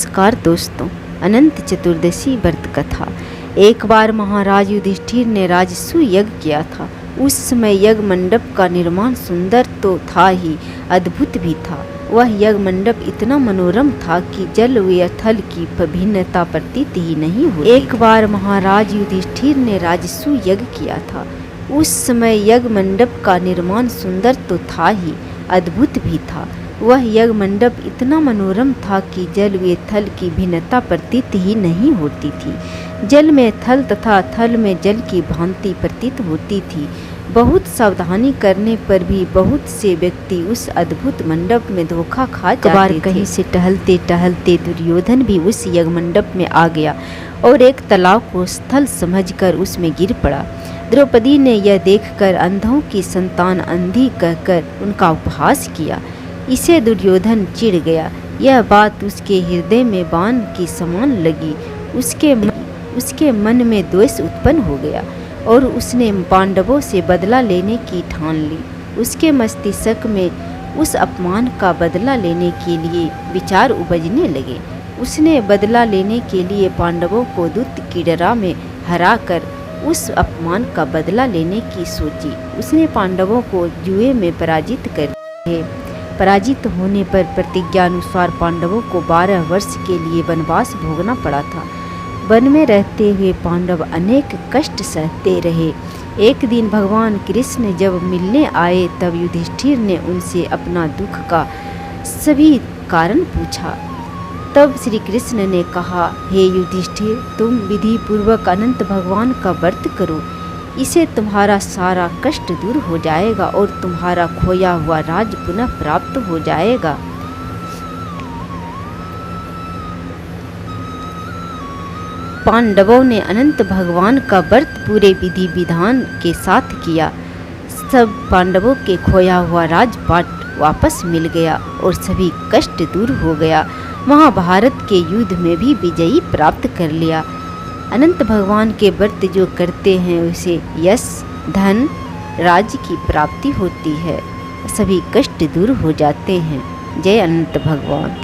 नमस्कार दोस्तों, अनंत चतुर्दशी व्रत कथा। एक बार महाराज युधिष्ठिर ने राजसूय यज्ञ किया था। उस समय यज्ञ मंडप का निर्माण सुंदर तो था ही, अद्भुत भी था। वह यज्ञ मंडप इतना मनोरम था कि जल व थल की भिन्नता प्रतीत ही नहीं हुई। एक बार महाराज युधिष्ठिर ने राजसूय यज्ञ किया था। उस समय यज्ञ मंडप का निर्माण सुंदर तो था ही, अद्भुत भी था। वह यज्ञ मंडप इतना मनोरम था कि जल व थल की भिन्नता प्रतीत ही नहीं होती थी। जल में थल तथा थल में जल की भांति प्रतीत होती थी। बहुत सावधानी करने पर भी बहुत से व्यक्ति उस अद्भुत मंडप में धोखा खा जाते थे। कहीं से टहलते टहलते दुर्योधन भी उस यज्ञ मंडप में आ गया और एक तालाब को स्थल समझकर उसमें गिर पड़ा। द्रौपदी ने यह देखकर अंधों की संतान अंधी कहकर उनका उपहास किया। इसे दुर्योधन चिढ़ गया। यह बात उसके हृदय में बाण की समान लगी। उसके मन में द्वेष उत्पन्न हो गया और उसने पांडवों से बदला लेने की ठान ली। उसके मस्तिष्क में उस अपमान का बदला लेने के लिए विचार उपजने लगे। उसने बदला लेने के लिए पांडवों को दूत क्रीड़ा में हराकर उस अपमान का बदला लेने की सोची। उसने पांडवों को जुए में पराजित कर दिया। पराजित होने पर प्रतिज्ञानुसार पांडवों को 12 वर्ष के लिए वनवास भोगना पड़ा था। वन में रहते हुए पांडव अनेक कष्ट सहते रहे। एक दिन भगवान कृष्ण जब मिलने आए तब युधिष्ठिर ने उनसे अपना दुख का सभी कारण पूछा। तब श्री कृष्ण ने कहा, हे युधिष्ठिर, तुम विधि पूर्वक अनंत भगवान का व्रत करो। इससे तुम्हारा सारा कष्ट दूर हो जाएगा और तुम्हारा खोया हुआ राज पुनः प्राप्त हो जाएगा। पांडवों ने अनंत भगवान का व्रत पूरे विधि विधान के साथ किया। सब पांडवों के खोया हुआ राजपाट वापस मिल गया और सभी कष्ट दूर हो गया। महाभारत के युद्ध में भी विजयी प्राप्त कर लिया। अनंत भगवान के व्रत जो करते हैं उसे यश, धन, राज्य की प्राप्ति होती है। सभी कष्ट दूर हो जाते हैं। जय अनंत भगवान।